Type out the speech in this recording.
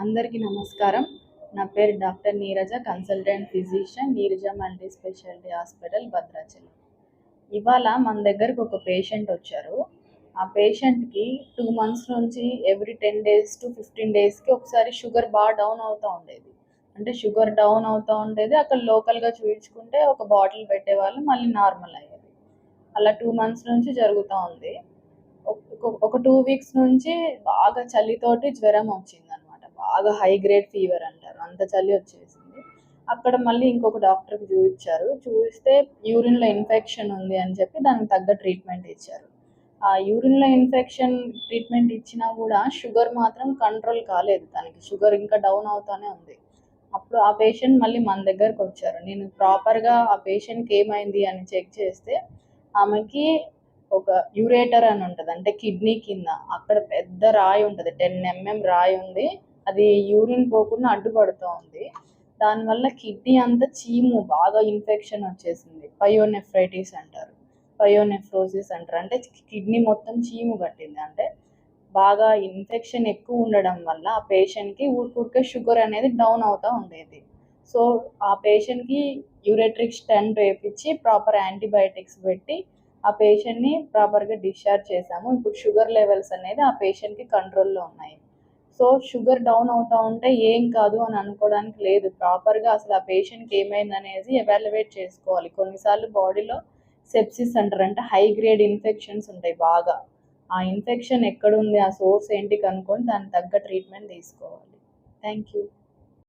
అందరికీ నమస్కారం. నా పేరు doctor Neeraja, consultant physician, Neeraja multi speciality hospital, Bhadrachalam. ఇవాళ మన దగ్గరకు ఒక పేషెంట్ వచ్చారు. ఆ పేషెంట్కి 2 months నుంచి ఎవ్రీ 10 days to 15 daysకి ఒకసారి షుగర్ బాగా డౌన్ అవుతూ ఉండేది. అంటే షుగర్ డౌన్ అవుతూ ఉండేది. అక్కడ లోకల్గా చూపించుకుంటే ఒక బాటిల్ పెట్టేవాళ్ళు, మళ్ళీ నార్మల్ అయ్యేది. అలా 2 months నుంచి జరుగుతూ ఉంది. ఒక 2 weeks నుంచి బాగా చలితోటి జ్వరం వచ్చిందనమాట. బాగా హై గ్రేడ్ ఫీవర్ అంటారు, అంత చలి వచ్చేసింది. అక్కడ మళ్ళీ ఇంకొక డాక్టర్కి చూపించారు. చూపిస్తే యూరిన్లో ఇన్ఫెక్షన్ ఉంది అని చెప్పి దానికి తగ్గ ట్రీట్మెంట్ ఇచ్చారు. ఆ యూరిన్లో ఇన్ఫెక్షన్ ట్రీట్మెంట్ ఇచ్చినా కూడా షుగర్ మాత్రం కంట్రోల్ కాలేదు. తనకి షుగర్ ఇంకా డౌన్ అవుతూనే ఉంది. అప్పుడు ఆ పేషెంట్ మళ్ళీ మన దగ్గరకు వచ్చారు. నేను ప్రాపర్గా ఆ పేషెంట్కి ఏమైంది అని చెక్ చేస్తే ఆమెకి ఒక యూరేటర్ అని ఉంటుంది, అంటే కిడ్నీ కింద అక్కడ పెద్ద రాయి ఉంటుంది, 10 mm రాయి ఉంది. అది యూరిన్ పోకుండా అడ్డుపడుతూ ఉంది. దానివల్ల కిడ్నీ అంతా చీము, బాగా ఇన్ఫెక్షన్ వచ్చేసింది. పయోనెఫ్రైటిస్ అంటారు, పయోనెఫ్రోసిస్ అంటారు. అంటే కిడ్నీ మొత్తం చీము కట్టింది. అంటే బాగా ఇన్ఫెక్షన్ ఎక్కువ ఉండడం వల్ల ఆ పేషెంట్కి ఊరికే షుగర్ అనేది డౌన్ అవుతూ ఉండేది. సో ఆ పేషెంట్కి యూరెట్రిక్ స్టెంట్ వేయించి ప్రాపర్ యాంటీబయాటిక్స్ పెట్టి ఆ పేషెంట్ని ప్రాపర్గా డిశ్చార్జ్ చేశాము. ఇప్పుడు షుగర్ లెవెల్స్ అనేది ఆ పేషెంట్కి కంట్రోల్లో ఉన్నాయి. సో షుగర్ డౌన్ అవుతూ ఉంటే ఏం కాదు అని అనుకోవడానికి లేదు. ప్రాపర్గా అసలు ఆ పేషెంట్కి ఏమైంది అనేది ఎవాల్యుయేట్ చేసుకోవాలి. కొన్నిసార్లు బాడీలో సెప్సిస్ అంటారు, అంటే హై గ్రేడ్ ఇన్ఫెక్షన్స్ ఉంటాయి బాగా. ఆ ఇన్ఫెక్షన్ ఎక్కడుంది, ఆ సోర్స్ ఏంటి కనుక్కొని దానికి తగ్గ ట్రీట్మెంట్ తీసుకోవాలి. Thank you.